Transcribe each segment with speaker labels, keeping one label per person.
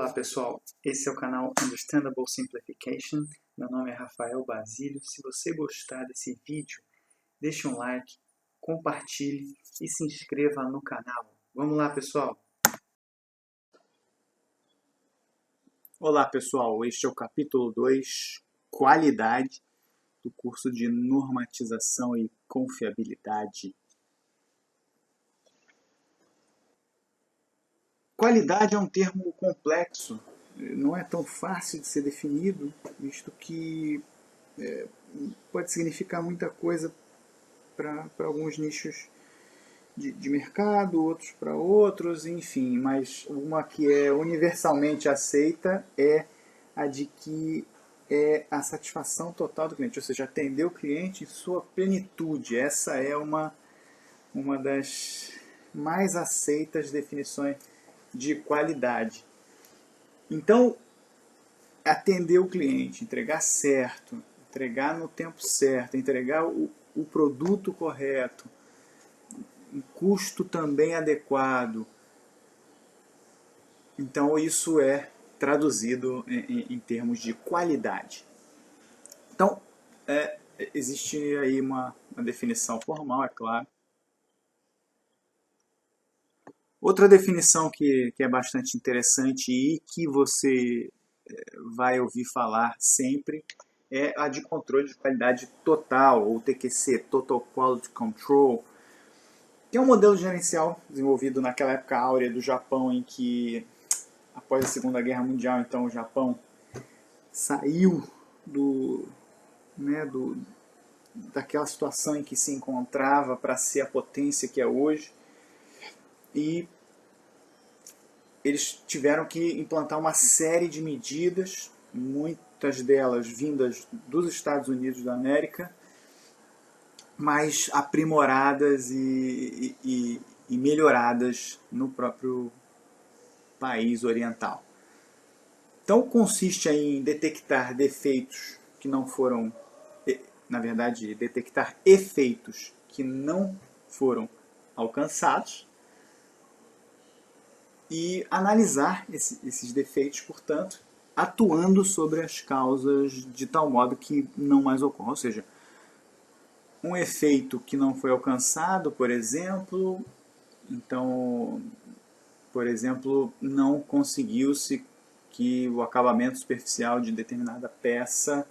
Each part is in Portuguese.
Speaker 1: Olá pessoal, esse é o canal Understandable Simplification, meu nome é Rafael Basílio. Se você gostar desse vídeo, deixe um like, compartilhe e se inscreva no canal. Vamos lá pessoal! Olá pessoal, este é o capítulo 2, Qualidade, do curso de Normatização e Confiabilidade. Qualidade é um termo complexo, não é tão fácil de ser definido, visto que pode significar muita coisa para alguns nichos de mercado, outros para outros, enfim, mas uma que é universalmente aceita é a de que é a satisfação total do cliente, ou seja, atender o cliente em sua plenitude. Essa é uma das mais aceitas definições de qualidade. Então, atender o cliente, entregar certo, entregar no tempo certo, entregar o produto correto, um custo também adequado. Então, isso é traduzido em termos de qualidade. Então, existe aí uma definição formal, é claro. Outra definição que é bastante interessante e que você vai ouvir falar sempre é a de controle de qualidade total, ou TQC, Total Quality Control, que é um modelo gerencial desenvolvido naquela época áurea do Japão, em que, após a Segunda Guerra Mundial, então o Japão saiu daquela situação em que se encontrava para ser a potência que é hoje, e eles tiveram que implantar uma série de medidas, muitas delas vindas dos Estados Unidos da América, mais aprimoradas e melhoradas no próprio país oriental. Então consiste em detectar defeitos que não foram, na verdade, detectar efeitos que não foram alcançados e analisar esses defeitos, portanto, atuando sobre as causas de tal modo que não mais ocorram. Ou seja, um efeito que não foi alcançado, por exemplo, não conseguiu-se que o acabamento superficial de determinada peça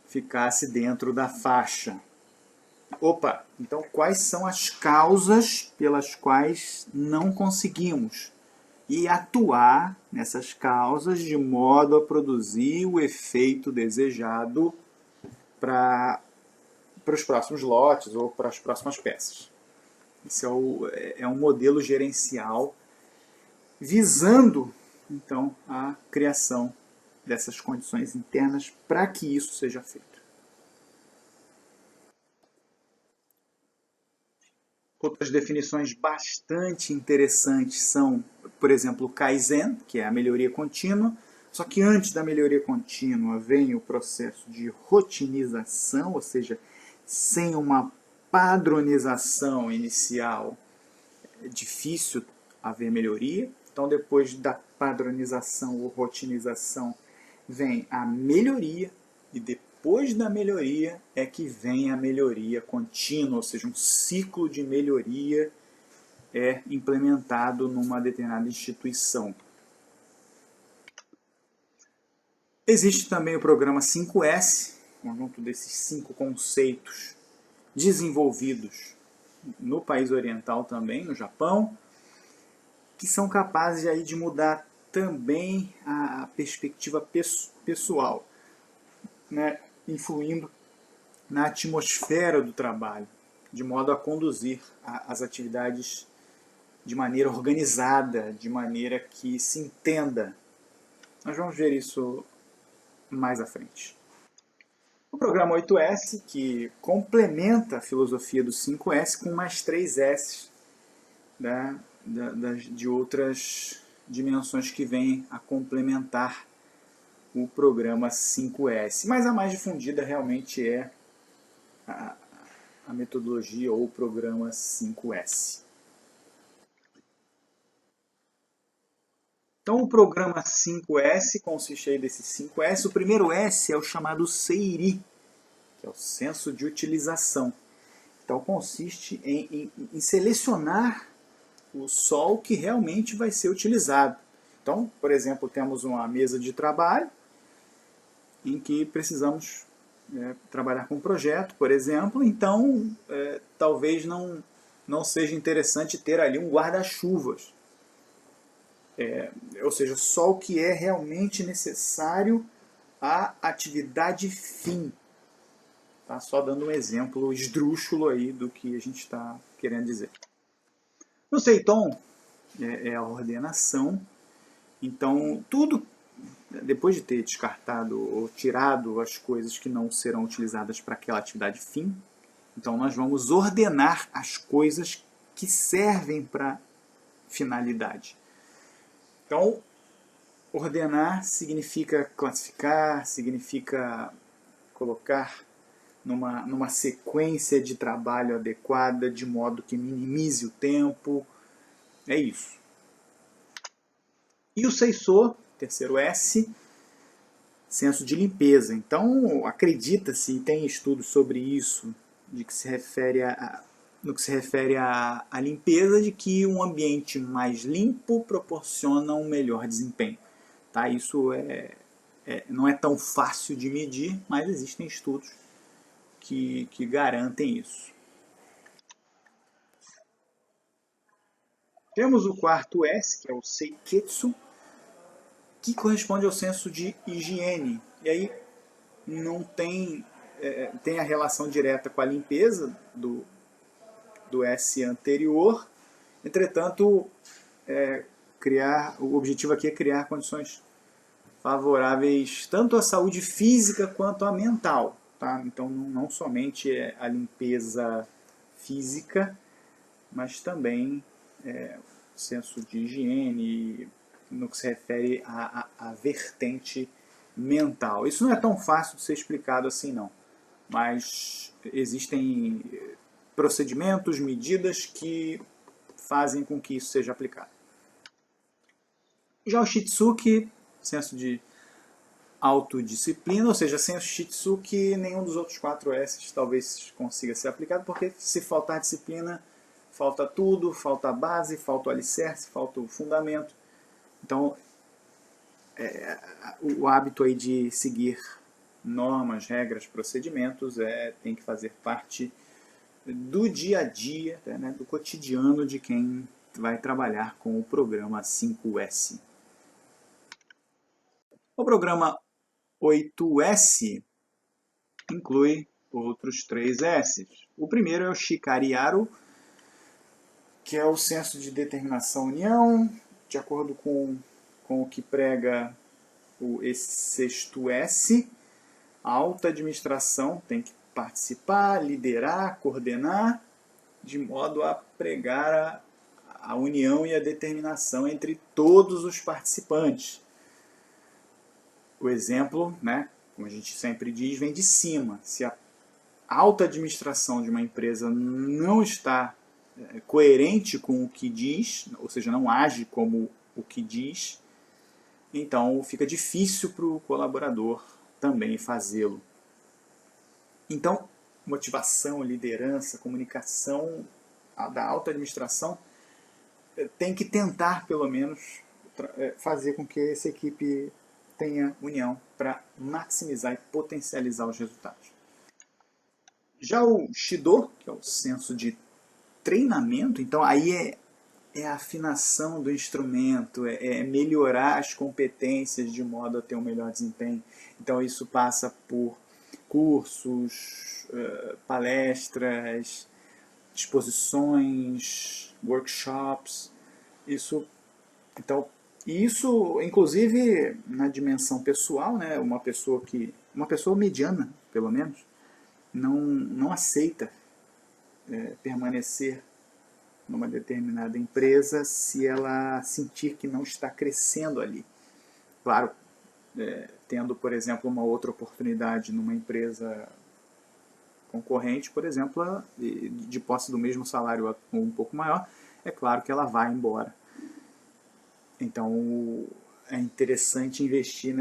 Speaker 1: ficasse dentro da faixa. Opa, então quais são as causas pelas quais não conseguimos? E atuar nessas causas de modo a produzir o efeito desejado para os próximos lotes ou para as próximas peças. Esse é um modelo gerencial visando, então, a criação dessas condições internas para que isso seja feito. Outras definições bastante interessantes são, por exemplo, o Kaizen, que é a melhoria contínua. Só que antes da melhoria contínua vem o processo de rotinização, ou seja, sem uma padronização inicial é difícil haver melhoria. Então, depois da padronização ou rotinização, vem a melhoria, e depois da melhoria é que vem a melhoria contínua, ou seja, um ciclo de melhoria é implementado numa determinada instituição. Existe também o programa 5S, conjunto desses 5 conceitos desenvolvidos no país oriental também, no Japão, que são capazes aí de mudar também a perspectiva pessoal, né, influindo na atmosfera do trabalho, de modo a conduzir as atividades de maneira organizada, de maneira que se entenda. Nós vamos ver isso mais à frente. O programa 8S, que complementa a filosofia do 5S com mais 3 S, né, de outras dimensões que vêm a complementar o programa 5S. Mas a mais difundida realmente é a metodologia ou o programa 5S. Então o programa 5S consiste aí desses 5S. O primeiro S é o chamado SEIRI, que é o senso de utilização. Então consiste em selecionar o sol que realmente vai ser utilizado. Então, por exemplo, temos uma mesa de trabalho em que precisamos trabalhar com um projeto, por exemplo, então talvez não seja interessante ter ali um guarda-chuvas. Ou seja, só o que é realmente necessário à atividade fim. Tá? Só dando um exemplo esdrúxulo aí do que a gente está querendo dizer. No Seiton é a ordenação. Então, tudo, depois de ter descartado ou tirado as coisas que não serão utilizadas para aquela atividade fim, então nós vamos ordenar as coisas que servem para finalidade. Então, ordenar significa classificar, significa colocar numa sequência de trabalho adequada, de modo que minimize o tempo. É isso. E o Seiso, terceiro S, senso de limpeza. Então, acredita-se, e tem estudos sobre isso, no que se refere à limpeza, de que um ambiente mais limpo proporciona um melhor desempenho. Tá? Isso não é tão fácil de medir, mas existem estudos que garantem isso. Temos o quarto S, que é o Seiketsu, que corresponde ao senso de higiene. E aí não tem a relação direta com a limpeza do S anterior. Entretanto, o objetivo aqui é criar condições favoráveis tanto à saúde física quanto à mental. Tá? Então, não somente a limpeza física, mas também o senso de higiene no que se refere à vertente mental. Isso não é tão fácil de ser explicado assim, não. Mas existem procedimentos, medidas que fazem com que isso seja aplicado. Já o Shitsuki, senso de autodisciplina, ou seja, sem o Shitsuki, nenhum dos outros 4 S talvez consiga ser aplicado, porque se faltar disciplina, falta tudo, falta a base, falta o alicerce, falta o fundamento. Então, o hábito aí de seguir normas, regras, procedimentos tem que fazer parte do dia a dia, né, do cotidiano de quem vai trabalhar com o programa 5S. O programa 8S inclui outros 3 S. O primeiro é o Shikari-aru, que é o senso de determinação e união, de acordo com o que prega esse sexto S. A alta administração tem que participar, liderar, coordenar, de modo a pregar a união e a determinação entre todos os participantes. O exemplo, né, como a gente sempre diz, vem de cima. Se a alta administração de uma empresa não está coerente com o que diz, ou seja, não age como o que diz, então fica difícil para o colaborador também fazê-lo. Então, motivação, liderança, comunicação da alta administração tem que tentar, pelo menos, fazer com que essa equipe tenha união para maximizar e potencializar os resultados. Já o Shido, que é o senso de treinamento, então aí é a afinação do instrumento, é melhorar as competências de modo a ter um melhor desempenho. Então isso passa por cursos, palestras, exposições, workshops. Isso, inclusive, na dimensão pessoal, né, uma pessoa mediana, pelo menos, não aceita permanecer numa determinada empresa se ela sentir que não está crescendo ali. Claro, tendo, por exemplo, uma outra oportunidade numa empresa concorrente, por exemplo, de posse do mesmo salário um pouco maior, é claro que ela vai embora. Então, é interessante investir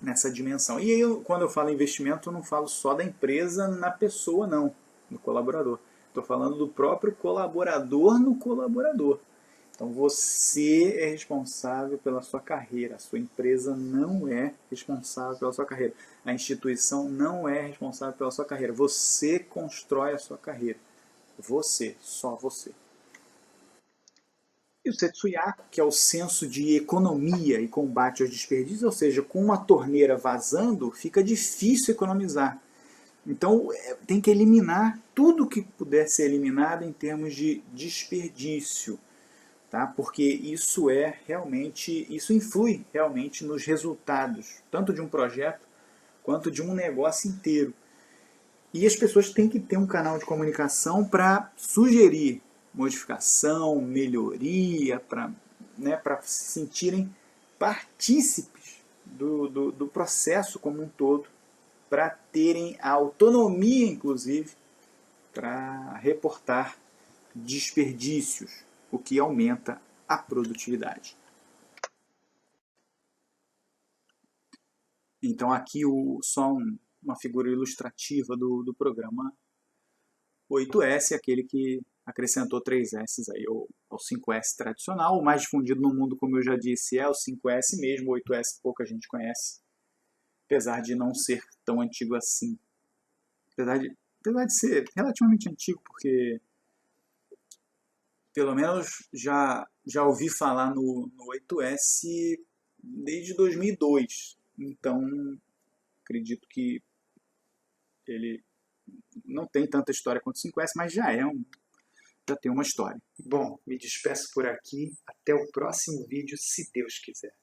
Speaker 1: nessa dimensão. E aí, quando eu falo investimento, eu não falo só da empresa na pessoa, não, do colaborador. Estou falando do próprio colaborador no colaborador. Então você é responsável pela sua carreira, a sua empresa não é responsável pela sua carreira, a instituição não é responsável pela sua carreira, você constrói a sua carreira, você, só você. E o Setsuyaku, que é o senso de economia e combate aos desperdícios, ou seja, com uma torneira vazando, fica difícil economizar. Então tem que eliminar tudo que puder ser eliminado em termos de desperdício. Tá? Porque isso influi realmente nos resultados, tanto de um projeto quanto de um negócio inteiro. E as pessoas têm que ter um canal de comunicação para sugerir modificação, melhoria, para se sentirem partícipes do processo como um todo, para terem a autonomia, inclusive, para reportar desperdícios, o que aumenta a produtividade. Então aqui só uma figura ilustrativa do programa 8S, aquele que acrescentou 3S aí, ao 5S tradicional. O mais difundido no mundo, como eu já disse, é o 5S mesmo, o 8S pouca gente conhece, apesar de não ser tão antigo assim. Apesar de ser relativamente antigo, porque pelo menos já ouvi falar no 8S desde 2002. Então, acredito que ele não tem tanta história quanto o 5S, mas já tem uma história. Bom, me despeço por aqui. Até o próximo vídeo, se Deus quiser.